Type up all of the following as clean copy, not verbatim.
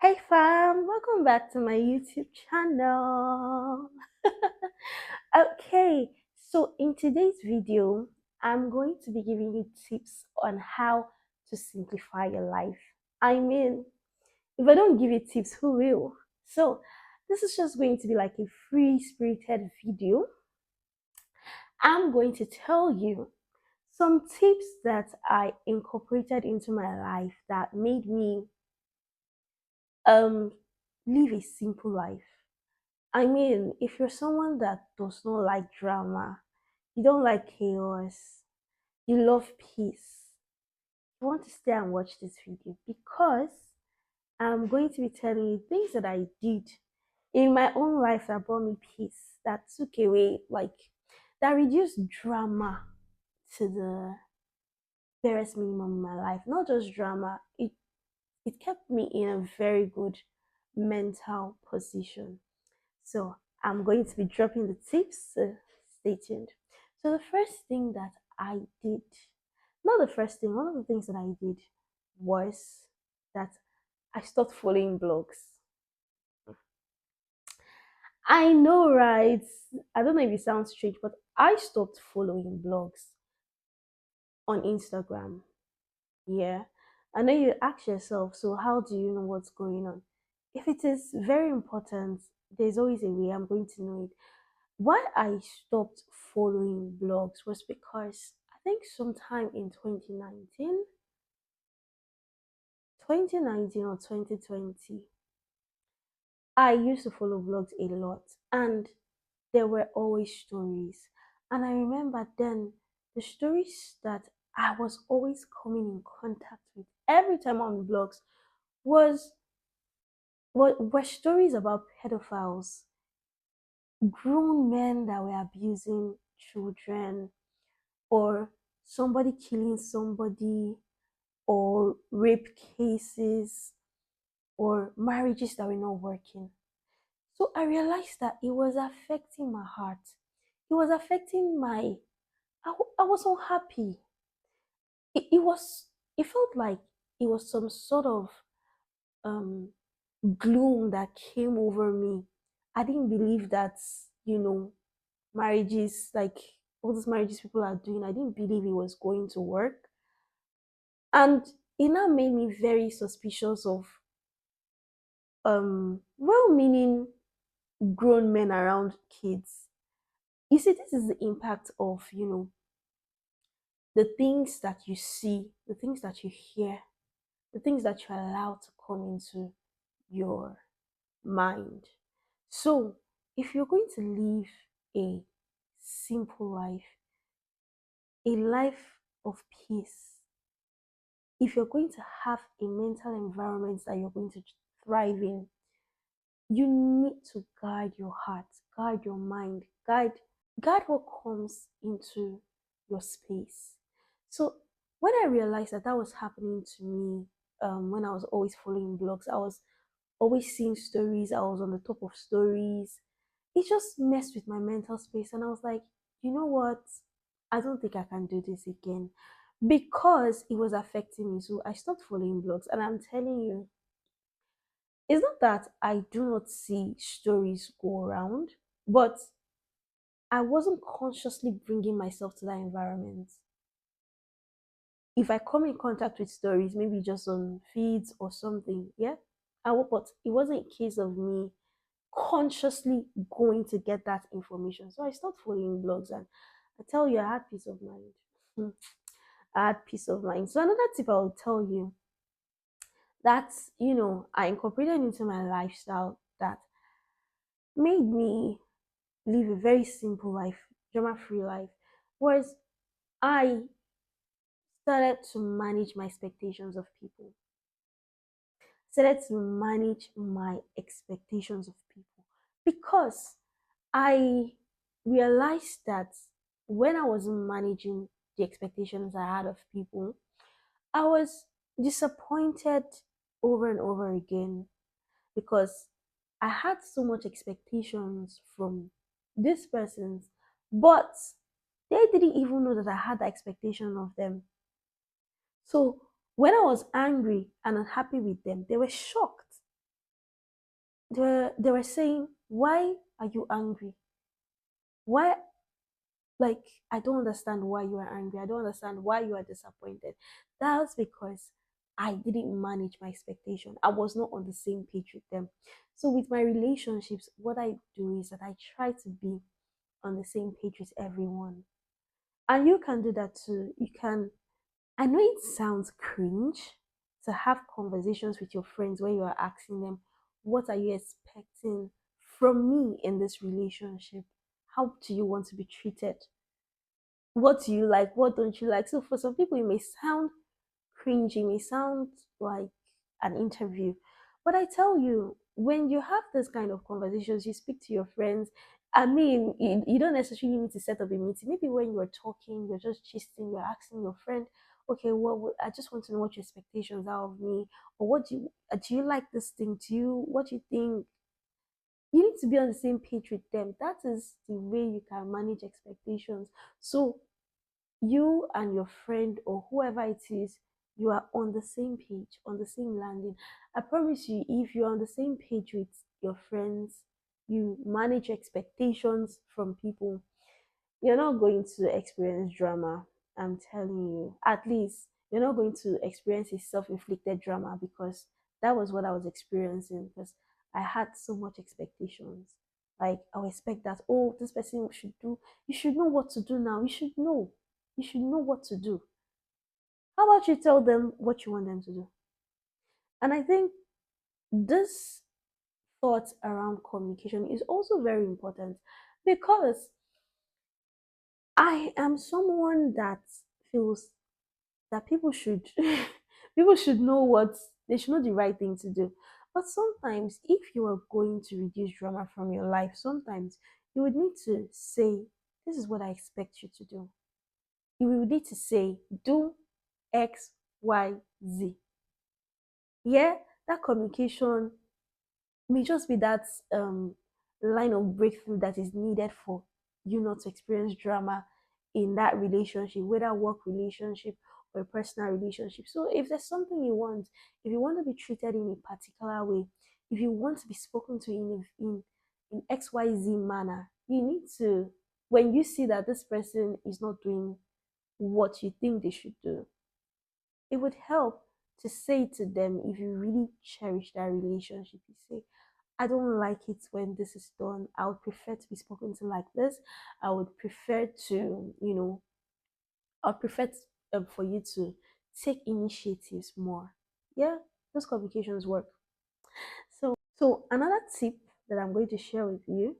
Hey fam, welcome back to my YouTube channel. Okay, so in today's video, I'm going to be giving you tips on how to simplify your life. I mean, if I don't give you tips, who will? So, this is just going to be like a free spirited video. I'm going to tell you some tips that I incorporated into my life that made me um live a simple life. I mean, if you're someone that does not like drama, you don't like chaos, you love peace, you want to stay and watch this video because I'm going to be telling you things that I did in my own life that brought me peace, that took away, that reduced drama to the barest minimum in my life. Not just drama, it kept me in a very good mental position. So I'm going to be dropping the tips. So stay tuned. So the first thing that I did, not the first thing, one of the things that I did was that I stopped following blogs. I know, right? I don't know if it sounds strange, but I stopped following blogs on Instagram. Yeah. I know you ask yourself, so how do you know what's going on? If it is very important, there's always a way I'm going to know it. Why I stopped following blogs was because I think sometime in 2019 or 2020, I used to follow vlogs a lot and there were always stories. And I remember then the stories that I was always coming in contact with every time on blogs was were stories about pedophiles, grown men that were abusing children, or somebody killing somebody, or rape cases, or marriages that were not working. So I realized that it was affecting my heart. It was affecting I was unhappy. It was, it felt like it was some sort of um, gloom that came over me. I didn't believe that, you know, marriages, like all these marriages people are doing, I didn't believe it was going to work. And it now made me very suspicious of well-meaning grown men around kids. You see, this is the impact of, the things that you see, the things that you hear, the things that you allow to come into your mind. So, if you're going to live a simple life, a life of peace, if you're going to have a mental environment that you're going to thrive in, you need to guide your heart, guide your mind, guide what comes into your space. So when I realized that that was happening to me, when I was always following blogs, I was always seeing stories, I was on the top of stories. It just messed with my mental space, and I was like, you know what? I don't think I can do this again because it was affecting me. So I stopped following blogs, and I'm telling you, it's not that I do not see stories go around, but I wasn't consciously bringing myself to that environment. If I come in contact with stories, maybe just on feeds or something, yeah, I will, but it wasn't a case of me consciously going to get that information. So I stopped following blogs, and I tell you, I had peace of mind. I had peace of mind. So another tip I will tell you that, I incorporated into my lifestyle that made me live a very simple life, drama free life, was I started to manage my expectations of people. Started to manage my expectations of people because I realized that when I wasn't managing the expectations I had of people, I was disappointed over and over again because I had so much expectations from these persons, but they didn't even know that I had the expectation of them. So when I was angry and unhappy with them, they were shocked. they were saying, why are you angry? Why, like, I don't understand why you are angry. I don't understand why you are disappointed. That's because I didn't manage my expectation. I was not on the same page with them. So with my relationships, what I do is that I try to be on the same page with everyone. And you can do that too. You can, I know it sounds cringe to have conversations with your friends where you are asking them, what are you expecting from me in this relationship? How do you want to be treated? What do you like? What don't you like? So for some people, it may sound cringy, it may sound like an interview. But I tell you, when you have this kind of conversations, you speak to your friends. I mean, you don't necessarily need to set up a meeting. Maybe when you're talking, you're just gisting, you're asking your friend, okay, I just want to know what your expectations are of me, or what do you like this thing? What do you think? You need to be on the same page with them. That is the way you can manage expectations. So you and your friend or whoever it is, you are on the same page, on the same landing. I promise you, if you're on the same page with your friends, you manage expectations from people, you're not going to experience drama. I'm telling you. At least you're not going to experience a self-inflicted drama, because that was what I was experiencing, because I had so much expectations. Like I would expect that, oh, this person should do, you should know what to do now. You should know. You should know what to do. How about you tell them what you want them to do? And I think this thought around communication is also very important, because I am someone that feels that people should people should know what they should know the right thing to do. But sometimes if you are going to reduce drama from your life, sometimes you would need to say, this is what I expect you to do. You will need to say, do XYZ. Yeah, that communication may just be that line of breakthrough that is needed for you not to experience drama in that relationship, whether work relationship or a personal relationship. So if there's something you want, if you want to be treated in a particular way, if you want to be spoken to in XYZ manner, you need to, when you see that this person is not doing what you think they should do, it would help to say to them, if you really cherish that relationship, you say, I don't like it when this is done. I would prefer to be spoken to like this. I would prefer to, I would prefer for you to take initiatives more. Yeah, those communications work. So another tip that I'm going to share with you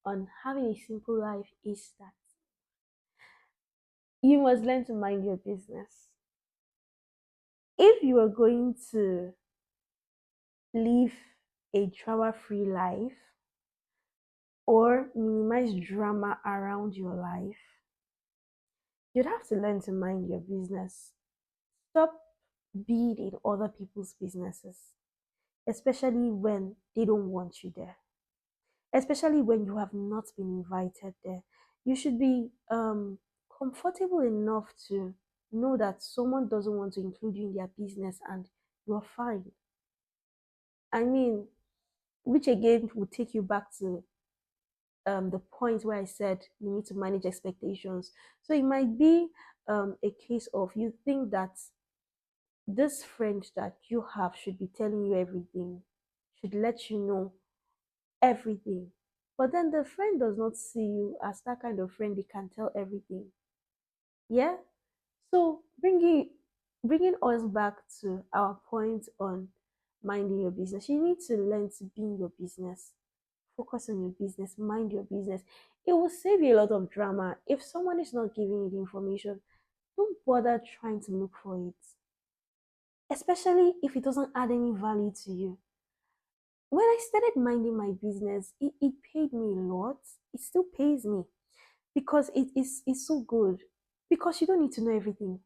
on having a simple life is that you must learn to mind your business. If you are going to live a drama-free life or minimize drama around your life, you'd have to learn to mind your business. Stop being in other people's businesses, especially when they don't want you there, especially when you have not been invited there. You should be comfortable enough to know that someone doesn't want to include you in their business and you're fine. I mean, which again would take you back to the point where I said you need to manage expectations. So it might be a case of you think that this friend that you have should be telling you everything, should let you know everything. But then the friend does not see you as that kind of friend they can tell everything. Yeah? So bringing us back to our point on minding your business, you need to learn to be in your business. Focus on your business, mind your business. It will save you a lot of drama. If someone is not giving you the information, don't bother trying to look for it, especially if it doesn't add any value to you. When I started minding my business, it paid me a lot. It still pays me because it's so good. Because you don't need to know everything.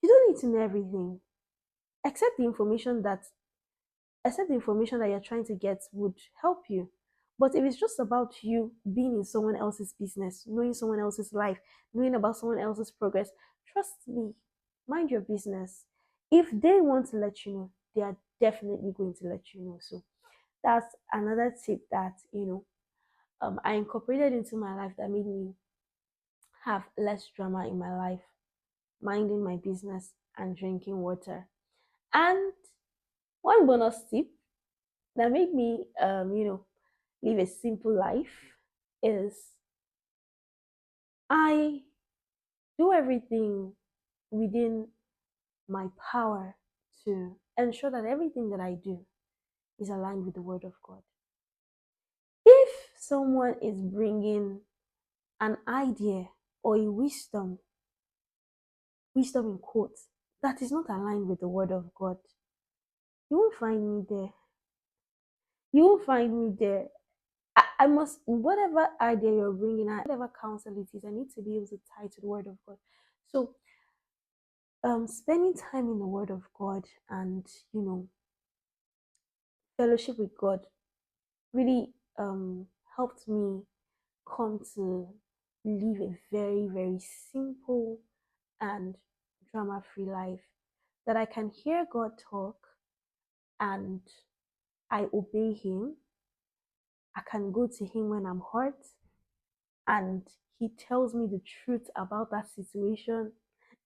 You don't need to know everything. Except the information that except the information that you're trying to get would help you. But if it's just about you being in someone else's business, knowing someone else's life, knowing about someone else's progress, trust me, mind your business. If they want to let you know, they are definitely going to let you know. So That's another tip that I incorporated into my life that made me have less drama in my life, minding my business and drinking water. And one bonus tip that made me, live a simple life is I do everything within my power to ensure that everything that I do is aligned with the Word of God. If someone is bringing an idea or a wisdom in quotes, that is not aligned with the Word of God, you won't find me there. You won't find me there. I must, whatever idea you're bringing, whatever counsel it is, I need to be able to tie to the Word of God. So, spending time in the Word of God and, fellowship with God really helped me come to live a very, very simple and drama free life that I can hear God talk and I obey Him. I can go to Him when I'm hurt and He tells me the truth about that situation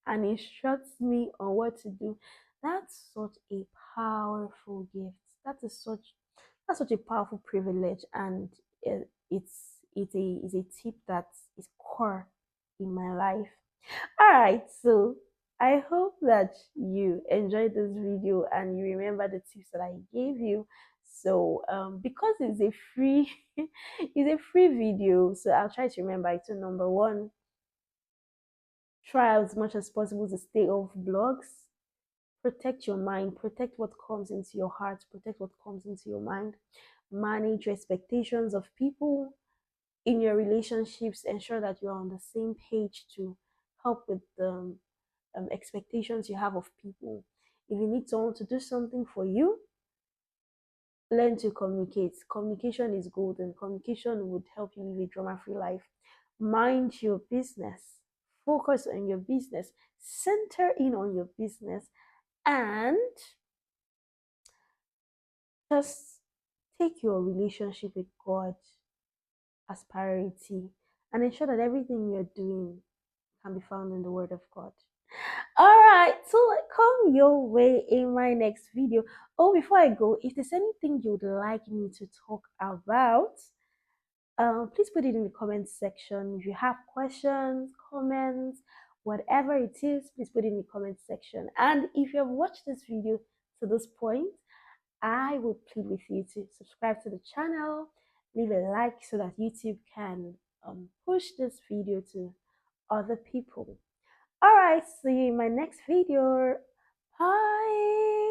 and instructs me on what to do. That's such a powerful gift. That's such a powerful privilege, and it's a tip that is core in my life. All right, so I hope that you enjoyed this video and you remember the tips that I gave you. So because it's a free it's a free video, so I'll try to remember it. So number one, try as much as possible to stay off blogs. Protect your mind, protect what comes into your heart, protect what comes into your mind. Manage your expectations of people in your relationships. Ensure that you're on the same page to help with the expectations you have of people. If you need someone to do something for you, learn to communicate. Communication is gold, and communication would help you live a drama free life. Mind your business, focus on your business, center in on your business, and just take your relationship with God as priority and ensure that everything you're doing can be found in the Word of God. All right, so come your way in my next video. Oh, before I go, if there's anything you'd like me to talk about, please put it in the comment section. If you have questions, comments, whatever it is, please put it in the comment section. And if you have watched this video to this point, I will plead with you to subscribe to the channel, leave a like so that YouTube can push this video to other people. All right, see you in my next video. Bye.